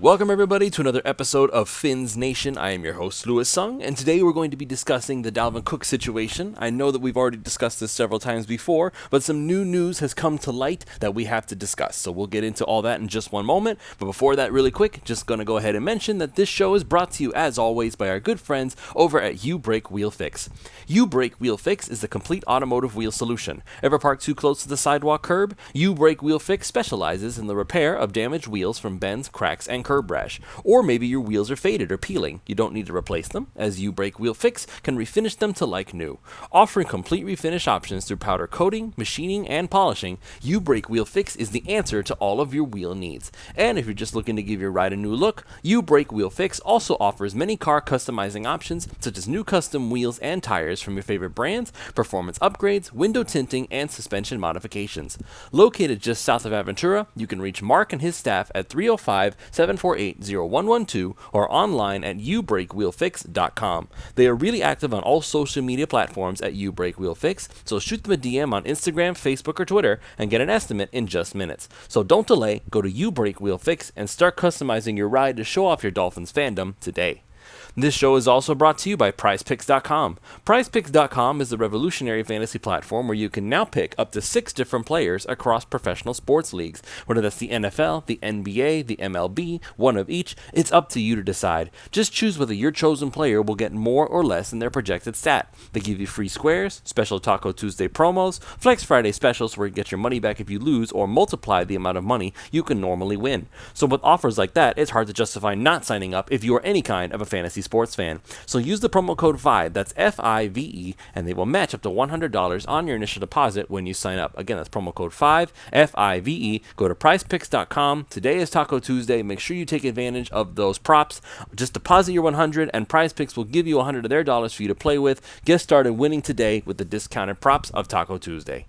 Welcome everybody to another episode of Fins Nation. I am your host, Louis Sung, and today we're going to be discussing the Dalvin Cook situation. I know that we've already discussed this several times before, but some new news has come to light that we have to discuss. So we'll get into all that in just one moment, but before that, really quick, just going to go ahead and mention that this show is brought to you, as always, by our good friends over at You Brake Wheel Fix. You Brake Wheel Fix is the complete automotive wheel solution. Ever parked too close to the sidewalk curb? You Brake Wheel Fix specializes in the repair of damaged wheels from bends, cracks, and curb rash. Or maybe your wheels are faded or peeling. You don't need to replace them, as You Brake Wheel Fix can refinish them to like new. Offering complete refinish options through powder coating, machining, and polishing, You Brake Wheel Fix is the answer to all of your wheel needs. And if you're just looking to give your ride a new look, You Brake Wheel Fix also offers many car customizing options, such as new custom wheels and tires from your favorite brands, performance upgrades, window tinting, and suspension modifications. Located just south of Aventura, you can reach Mark and his staff at 305-748-0112 or online at youbrakewheelfix.com. They are really active on all social media platforms at You Brake Wheel Fix, so shoot them a DM on Instagram, Facebook, or Twitter and get an estimate in just minutes. So don't delay, go to You Brake Wheel Fix and start customizing your ride to show off your Dolphins fandom today. This show is also brought to you by PrizePicks.com. PrizePicks.com is the revolutionary fantasy platform where you can now pick up to 6 different players across professional sports leagues. Whether that's the NFL, the NBA, the MLB, one of each, it's up to you to decide. Just choose whether your chosen player will get more or less than their projected stat. They give you free squares, special Taco Tuesday promos, Flex Friday specials where you get your money back if you lose or multiply the amount of money you can normally win. So with offers like that, it's hard to justify not signing up if you are any kind of a fantasy sports fan. So use the promo code FIVE, that's F-I-V-E, and they will match up to $100 on your initial deposit when you sign up. Again, that's promo code FIVE, F-I-V-E. Go to PrizePicks.com. Today is Taco Tuesday. Make sure you take advantage of those props. Just deposit your $100 and PrizePicks will give you $100 of their dollars for you to play with. Get started winning today with the discounted props of Taco Tuesday.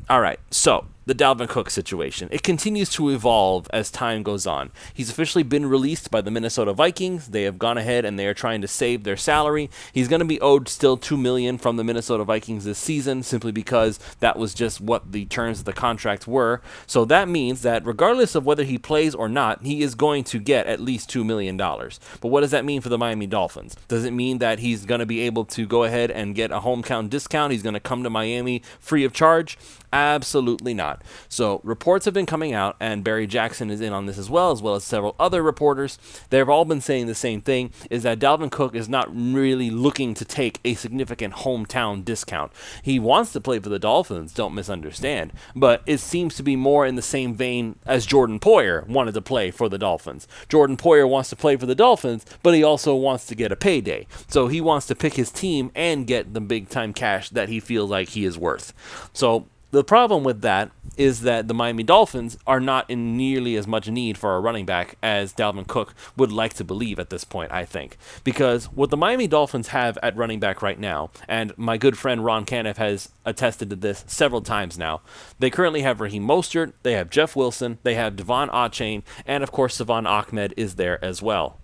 All right, so the Dalvin Cook situation. It continues to evolve as time goes on. He's officially been released by the Minnesota Vikings. They have gone ahead and they are trying to save their salary. He's going to be owed still $2 million from the Minnesota Vikings this season simply because that was just what the terms of the contract were. So that means that regardless of whether he plays or not, he is going to get at least $2 million. But what does that mean for the Miami Dolphins? Does it mean that he's going to be able to go ahead and get a hometown discount? He's going to come to Miami free of charge? Absolutely not. So reports have been coming out, and Barry Jackson is in on this as well as several other reporters. They've all been saying the same thing, is that Dalvin Cook is not really looking to take a significant hometown discount. He wants to play for the Dolphins, don't misunderstand, but it seems to be more in the same vein as Jordan Poyer wanted to play for the Dolphins. Jordan Poyer wants to play for the Dolphins, but he also wants to get a payday. So he wants to pick his team and get the big-time cash that he feels like he is worth. So the problem with that is that the Miami Dolphins are not in nearly as much need for a running back as Dalvin Cook would like to believe at this point, I think. Because what the Miami Dolphins have at running back right now, and my good friend Ron Caniff has attested to this several times now, they currently have Raheem Mostert, they have Jeff Wilson, they have Devon Achane, and of course Savon Ahmed is there as well.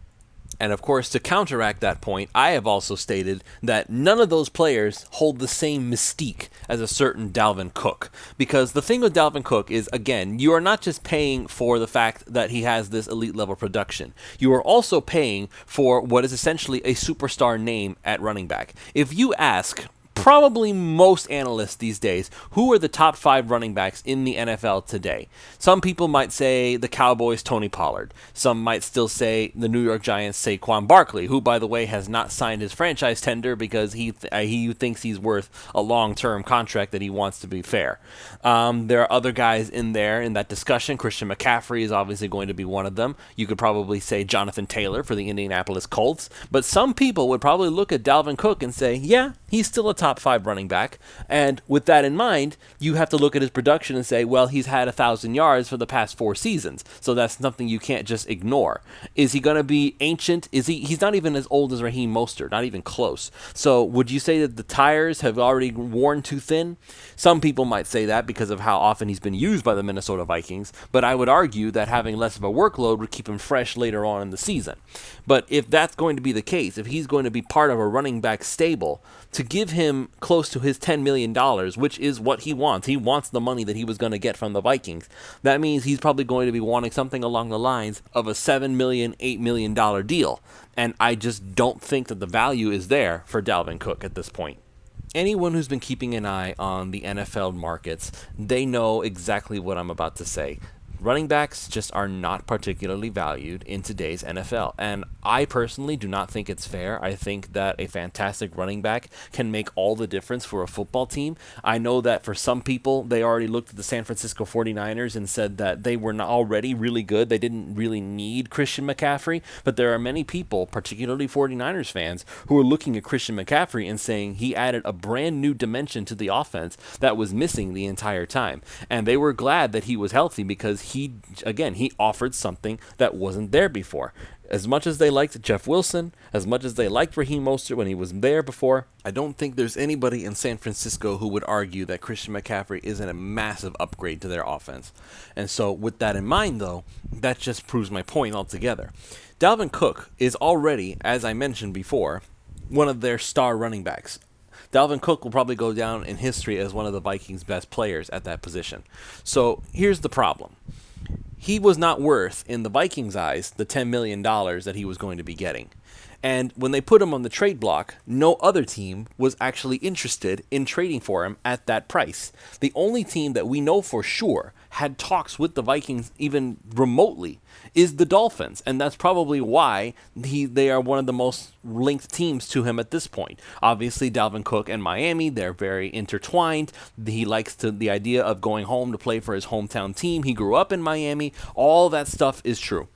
And of course, to counteract that point, I have also stated that none of those players hold the same mystique as a certain Dalvin Cook. Because the thing with Dalvin Cook is, again, you are not just paying for the fact that he has this elite level production. You are also paying for what is essentially a superstar name at running back. If you ask probably most analysts these days, who are the top 5 running backs in the NFL today? Some people might say the Cowboys' Tony Pollard. Some might still say the New York Giants' Saquon Barkley, who, by the way, has not signed his franchise tender because he thinks he's worth a long-term contract that he wants to be fair. There are other guys in there in that discussion. Christian McCaffrey is obviously going to be one of them. You could probably say Jonathan Taylor for the Indianapolis Colts. But some people would probably look at Dalvin Cook and say, yeah, he's still a top 5 running back. And with that in mind, you have to look at his production and say, well, he's had 1,000 yards for the past 4 seasons. So that's something you can't just ignore. Is he going to be ancient? He's not even as old as Raheem Mostert, not even close. So would you say that the tires have already worn too thin? Some people might say that because of how often he's been used by the Minnesota Vikings, but I would argue that having less of a workload would keep him fresh later on in the season. But if that's going to be the case, if he's going to be part of a running back stable, to to give him close to his $10 million, which is what he wants. He wants the money that he was going to get from the Vikings. That means he's probably going to be wanting something along the lines of a $7 million, $8 million deal. And I just don't think that the value is there for Dalvin Cook at this point. Anyone who's been keeping an eye on the NFL markets, they know exactly what I'm about to say. Running backs just are not particularly valued in today's NFL. And I personally do not think it's fair. I think that a fantastic running back can make all the difference for a football team. I know that for some people, they already looked at the San Francisco 49ers and said that they were not already really good. They didn't really need Christian McCaffrey. But there are many people, particularly 49ers fans, who are looking at Christian McCaffrey and saying he added a brand new dimension to the offense that was missing the entire time. And they were glad that he was healthy because he offered something that wasn't there before. As much as they liked Jeff Wilson, as much as they liked Raheem Mostert when he was there before, I don't think there's anybody in San Francisco who would argue that Christian McCaffrey isn't a massive upgrade to their offense. And so with that in mind, though, that just proves my point altogether. Dalvin Cook is already, as I mentioned before, one of their star running backs. Dalvin Cook will probably go down in history as one of the Vikings' best players at that position. So here's the problem. He was not worth, in the Vikings' eyes, the $10 million that he was going to be getting. And when they put him on the trade block, no other team was actually interested in trading for him at that price. The only team that we know for sure had talks with the Vikings even remotely is the Dolphins, and that's probably why they are one of the most linked teams to him at this point. Obviously, Dalvin Cook and Miami, they're very intertwined. He likes the idea of going home to play for his hometown team. He grew up in Miami. All that stuff is true.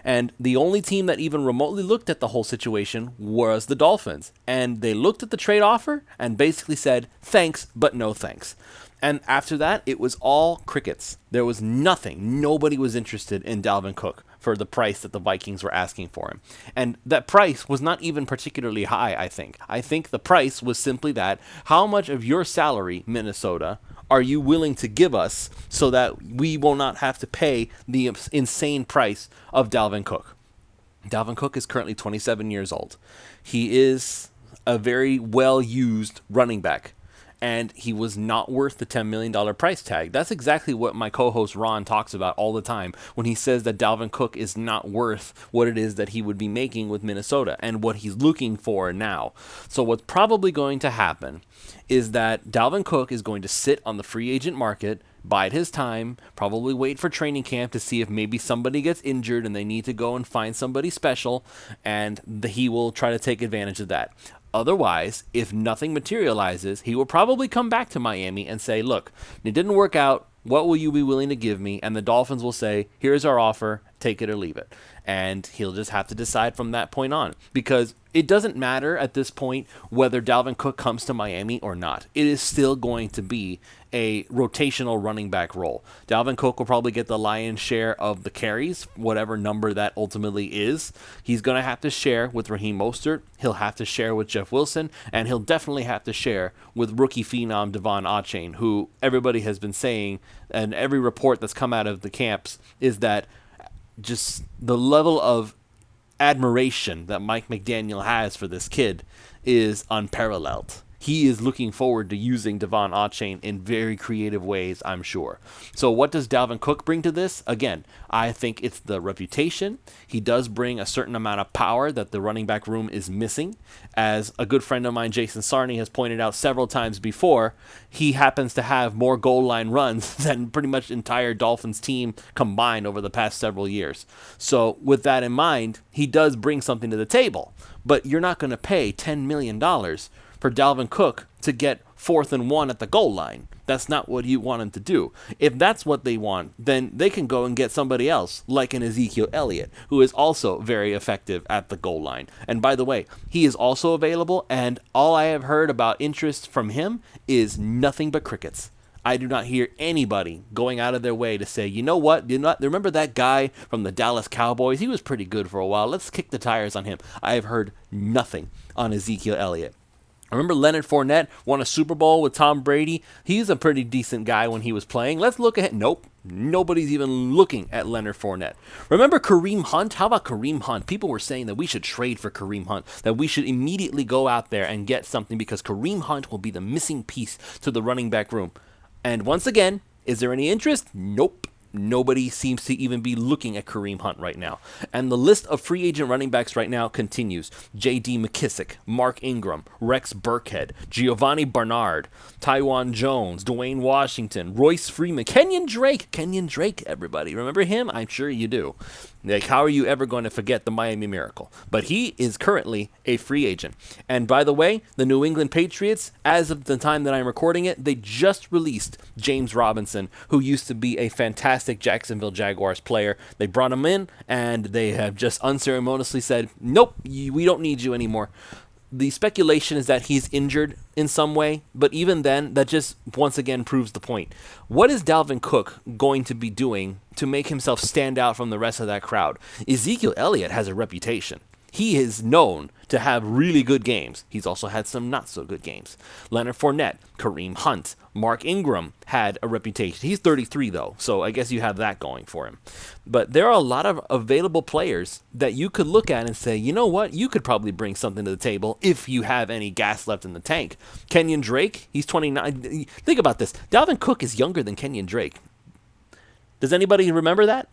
And the only team that even remotely looked at the whole situation was the Dolphins. And they looked at the trade offer and basically said, thanks, but no thanks. And after that, it was all crickets. There was nothing. Nobody was interested in Dalvin Cook for the price that the Vikings were asking for him. And that price was not even particularly high, I think. I think the price was simply that, how much of your salary, Minnesota, are you willing to give us so that we will not have to pay the insane price of Dalvin Cook? Dalvin Cook is currently 27 years old. He is a very well-used running back, and he was not worth the $10 million price tag. That's exactly what my co-host Ron talks about all the time when he says that Dalvin Cook is not worth what it is that he would be making with Minnesota and what he's looking for now. So what's probably going to happen is that Dalvin Cook is going to sit on the free agent market, bide his time, probably wait for training camp to see if maybe somebody gets injured and they need to go and find somebody special, and he will try to take advantage of that. Otherwise, if nothing materializes, he will probably come back to Miami and say, look, it didn't work out. What will you be willing to give me? And the Dolphins will say, here's our offer, take it or leave it. And he'll just have to decide from that point on. Because it doesn't matter at this point whether Dalvin Cook comes to Miami or not. It is still going to be a rotational running back role. Dalvin Cook will probably get the lion's share of the carries, whatever number that ultimately is. He's going to have to share with Raheem Mostert. He'll have to share with Jeff Wilson. And he'll definitely have to share with rookie phenom Devon Achane, who everybody has been saying, and every report that's come out of the camps is that just the level of admiration that Mike McDaniel has for this kid is unparalleled. He is looking forward to using Devon Achane in very creative ways, I'm sure. So what does Dalvin Cook bring to this? Again, I think it's the reputation. He does bring a certain amount of power that the running back room is missing. As a good friend of mine, Jason Sarney, has pointed out several times before, he happens to have more goal line runs than pretty much the entire Dolphins team combined over the past several years. So with that in mind, he does bring something to the table. But you're not going to pay $10 million for Dalvin Cook to get 4th and 1 at the goal line. That's not what you want him to do. If that's what they want, then they can go and get somebody else, like an Ezekiel Elliott, who is also very effective at the goal line. And by the way, he is also available, and all I have heard about interest from him is nothing but crickets. I do not hear anybody going out of their way to say, you know what, remember that guy from the Dallas Cowboys? He was pretty good for a while. Let's kick the tires on him. I have heard nothing on Ezekiel Elliott. I remember Leonard Fournette won a Super Bowl with Tom Brady. He's a pretty decent guy when he was playing. Let's look ahead. Nope. Nobody's even looking at Leonard Fournette. Remember Kareem Hunt? How about Kareem Hunt? People were saying that we should trade for Kareem Hunt, that we should immediately go out there and get something because Kareem Hunt will be the missing piece to the running back room. And once again, is there any interest? Nope. Nobody seems to even be looking at Kareem Hunt right now. And the list of free agent running backs right now continues. J.D. McKissick, Mark Ingram, Rex Burkhead, Giovanni Bernard, Tywan Jones, Dwayne Washington, Royce Freeman, Kenyon Drake, everybody. Remember him? I'm sure you do. Like, how are you ever going to forget the Miami Miracle? But he is currently a free agent. And by the way, the New England Patriots, as of the time that I'm recording it, they just released James Robinson, who used to be a fantastic Jacksonville Jaguars player. They brought him in, and they have just unceremoniously said, nope, we don't need you anymore. The speculation is that he's injured in some way, but even then, that just once again proves the point. What is Dalvin Cook going to be doing to make himself stand out from the rest of that crowd? Ezekiel Elliott has a reputation. He is known to have really good games. He's also had some not so good games. Leonard Fournette, Kareem Hunt, Mark Ingram had a reputation. He's 33 though, so I guess you have that going for him. But there are a lot of available players that you could look at and say, you know what, you could probably bring something to the table if you have any gas left in the tank. Kenyon Drake, he's 29. Think about this. Dalvin Cook is younger than Kenyon Drake. Does anybody remember that?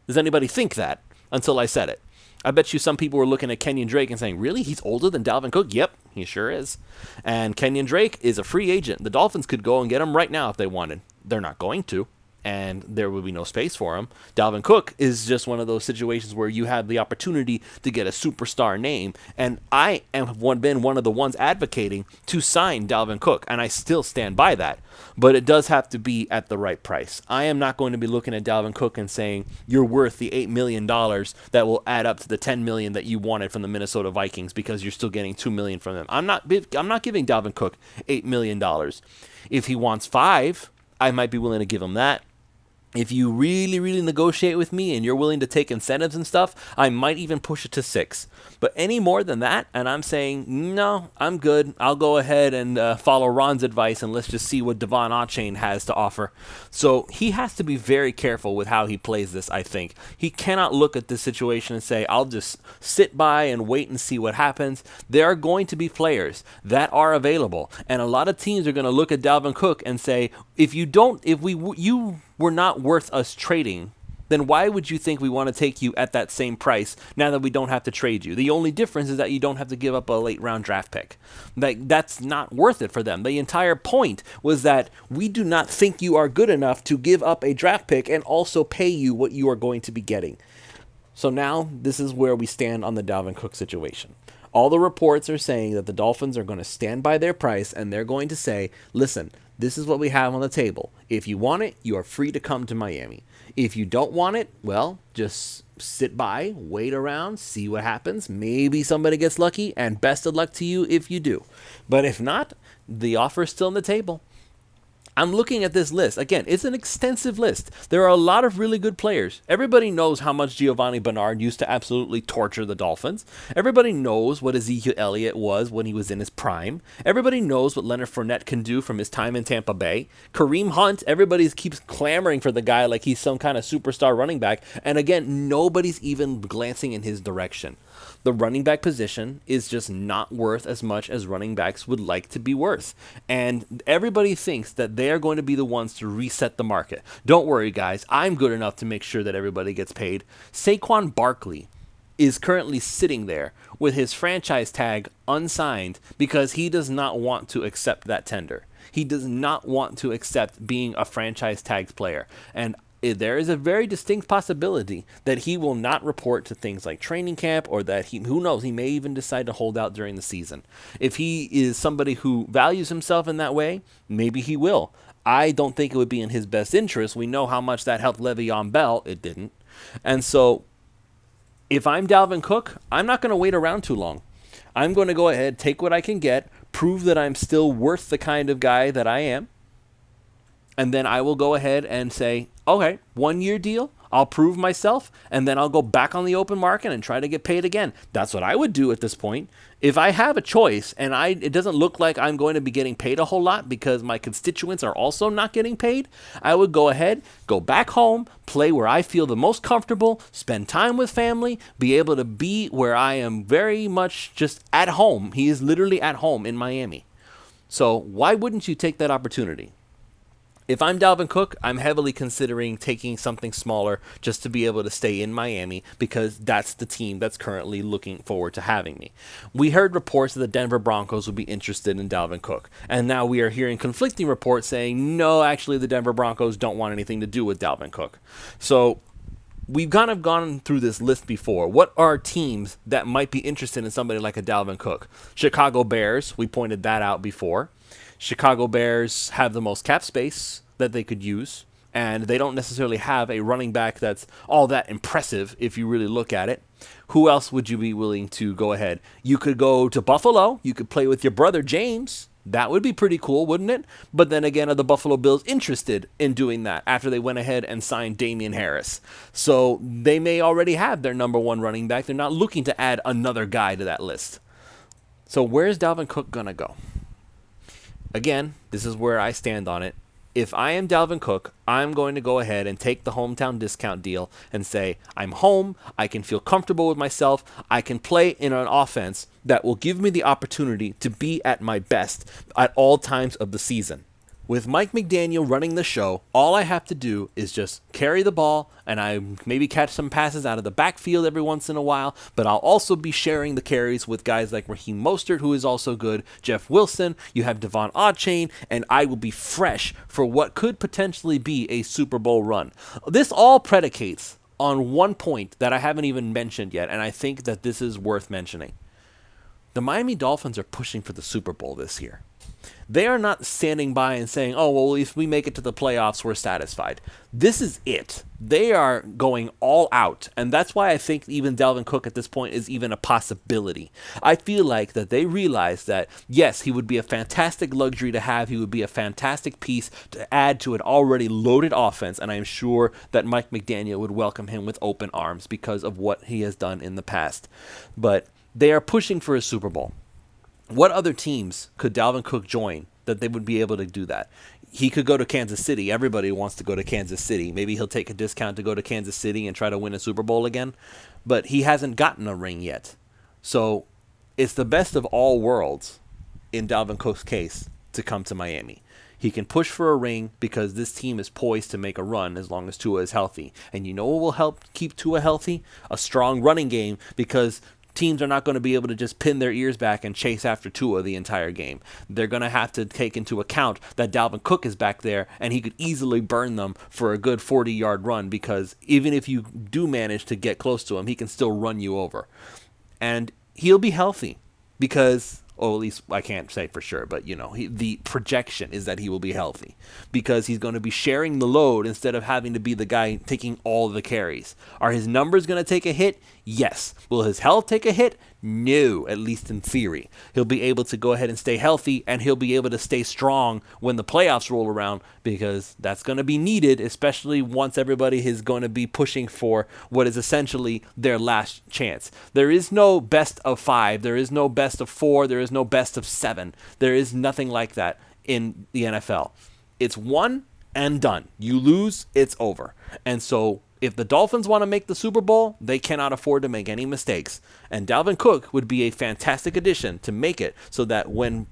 Does anybody think that until I said it? I bet you some people were looking at Kenyon Drake and saying, really? He's older than Dalvin Cook? Yep, he sure is. And Kenyon Drake is a free agent. The Dolphins could go and get him right now if they wanted. They're not going to, and there would be no space for him. Dalvin Cook is just one of those situations where you have the opportunity to get a superstar name, and I have been one of the ones advocating to sign Dalvin Cook, and I still stand by that. But it does have to be at the right price. I am not going to be looking at Dalvin Cook and saying, you're worth the $8 million that will add up to the $10 million that you wanted from the Minnesota Vikings because you're still getting $2 million from them. I'm not giving Dalvin Cook $8 million. If he wants $5 million, I might be willing to give him that. If you really, really negotiate with me and you're willing to take incentives and stuff, I might even push it to $6 million. But any more than that, and I'm saying, no, I'm good. I'll go ahead and follow Ron's advice, and let's just see what Devon Achane has to offer. So he has to be very careful with how he plays this, I think. He cannot look at this situation and say, I'll just sit by and wait and see what happens. There are going to be players that are available, and a lot of teams are going to look at Dalvin Cook and say, you were not worth us trading, then why would you think we want to take you at that same price now that we don't have to trade you? The only difference is that you don't have to give up a late round draft pick. That's not worth it for them. The entire point was that we do not think you are good enough to give up a draft pick and also pay you what you are going to be getting. So now this is where we stand on the Dalvin Cook situation. All the reports are saying that the Dolphins are going to stand by their price, and they're going to say, listen, this is what we have on the table. If you want it, you are free to come to Miami. If you don't want it, well, just sit by, wait around, see what happens. Maybe somebody gets lucky, and best of luck to you if you do. But if not, the offer is still on the table. I'm looking at this list. Again, it's an extensive list. There are a lot of really good players. Everybody knows how much Giovanni Bernard used to absolutely torture the Dolphins. Everybody knows what Ezekiel Elliott was when he was in his prime. Everybody knows what Leonard Fournette can do from his time in Tampa Bay. Kareem Hunt, everybody keeps clamoring for the guy like he's some kind of superstar running back. And again, nobody's even glancing in his direction. The running back position is just not worth as much as running backs would like to be worth. And everybody thinks that they are going to be the ones to reset the market. Don't worry, guys. I'm good enough to make sure that everybody gets paid. Saquon Barkley is currently sitting there with his franchise tag unsigned because he does not want to accept that tender. He does not want to accept being a franchise tagged player. And there is a very distinct possibility that he will not report to things like training camp, or that who knows, he may even decide to hold out during the season. If he is somebody who values himself in that way, maybe he will. I don't think it would be in his best interest. We know how much that helped Le'Veon Bell. It didn't. And so if I'm Dalvin Cook, I'm not going to wait around too long. I'm going to go ahead, take what I can get, prove that I'm still worth the kind of guy that I am, and then I will go ahead and say, okay, 1 year deal, I'll prove myself, and then I'll go back on the open market and try to get paid again. That's what I would do at this point. If I have a choice and it doesn't look like I'm going to be getting paid a whole lot because my constituents are also not getting paid, I would go ahead, go back home, play where I feel the most comfortable, spend time with family, be able to be where I am very much just at home. He is literally at home in Miami. So why wouldn't you take that opportunity? If I'm Dalvin Cook, I'm heavily considering taking something smaller just to be able to stay in Miami because that's the team that's currently looking forward to having me. We heard reports that the Denver Broncos would be interested in Dalvin Cook, and now we are hearing conflicting reports saying, no, actually the Denver Broncos don't want anything to do with Dalvin Cook. So we've kind of gone through this list before. What are teams that might be interested in somebody like a Dalvin Cook? Chicago Bears, we pointed that out before. Chicago Bears have the most cap space that they could use, and they don't necessarily have a running back that's all that impressive if you really look at it. Who else would you be willing to go ahead? You could go to Buffalo. You could play with your brother James. That would be pretty cool, wouldn't it? But then again, are the Buffalo Bills interested in doing that after they went ahead and signed Damian Harris? So they may already have their number one running back. They're not looking to add another guy to that list. So where's Dalvin Cook going to go? Again, this is where I stand on it. If I am Dalvin Cook, I'm going to go ahead and take the hometown discount deal and say, I'm home, I can feel comfortable with myself, I can play in an offense that will give me the opportunity to be at my best at all times of the season. With Mike McDaniel running the show, all I have to do is just carry the ball, and I maybe catch some passes out of the backfield every once in a while, but I'll also be sharing the carries with guys like Raheem Mostert, who is also good, Jeff Wilson, you have Devon Achane, and I will be fresh for what could potentially be a Super Bowl run. This all predicates on one point that I haven't even mentioned yet, and I think that this is worth mentioning. The Miami Dolphins are pushing for the Super Bowl this year. They are not standing by and saying, oh, well, if we make it to the playoffs, we're satisfied. This is it. They are going all out. And that's why I think even Dalvin Cook at this point is even a possibility. I feel like that they realize that, yes, he would be a fantastic luxury to have. He would be a fantastic piece to add to an already loaded offense. And I'm sure that Mike McDaniel would welcome him with open arms because of what he has done in the past. But they are pushing for a Super Bowl. What other teams could Dalvin Cook join that they would be able to do that? He could go to Kansas City. Everybody wants to go to Kansas City. Maybe he'll take a discount to go to Kansas City and try to win a Super Bowl again. But he hasn't gotten a ring yet. So it's the best of all worlds in Dalvin Cook's case to come to Miami. He can push for a ring because this team is poised to make a run as long as Tua is healthy. And you know what will help keep Tua healthy? A strong running game, because teams are not going to be able to just pin their ears back and chase after Tua the entire game. They're going to have to take into account that Dalvin Cook is back there and he could easily burn them for a good 40-yard run, because even if you do manage to get close to him, he can still run you over. And he'll be healthy because, or at least I can't say for sure, but the projection is that he will be healthy because he's going to be sharing the load instead of having to be the guy taking all the carries. Are his numbers going to take a hit? Yes. Will his health take a hit? No, at least in theory. He'll be able to go ahead and stay healthy, and he'll be able to stay strong when the playoffs roll around, because that's going to be needed, especially once everybody is going to be pushing for what is essentially their last chance. There is no best of 5. There is no best of 4. There is no best of 7. There is nothing like that in the NFL. It's one and done. You lose, it's over. And so if the Dolphins want to make the Super Bowl, they cannot afford to make any mistakes. And Dalvin Cook would be a fantastic addition to make it so that when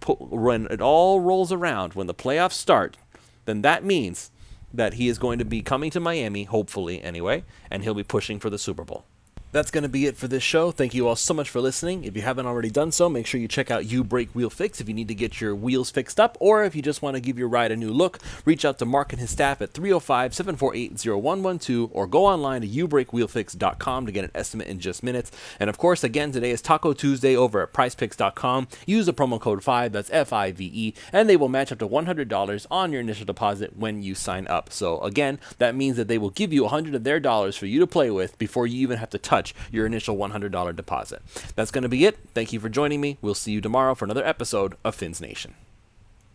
it all rolls around, when the playoffs start, then that means that he is going to be coming to Miami, hopefully anyway, and he'll be pushing for the Super Bowl. That's going to be it for this show. Thank you all so much for listening. If you haven't already done so, make sure you check out You Break Wheel Fix if you need to get your wheels fixed up, or if you just want to give your ride a new look, reach out to Mark and his staff at 305-748-0112, or go online to youbreakwheelfix.com to get an estimate in just minutes. And of course, again, today is Taco Tuesday over at PricePicks.com. Use the promo code 5, that's FIVE, and they will match up to $100 on your initial deposit when you sign up. So again, that means that they will give you $100 of their dollars for you to play with before you even have to touch your initial $100 deposit. That's going to be it. Thank you for joining me. We'll see you tomorrow for another episode of Fins Nation.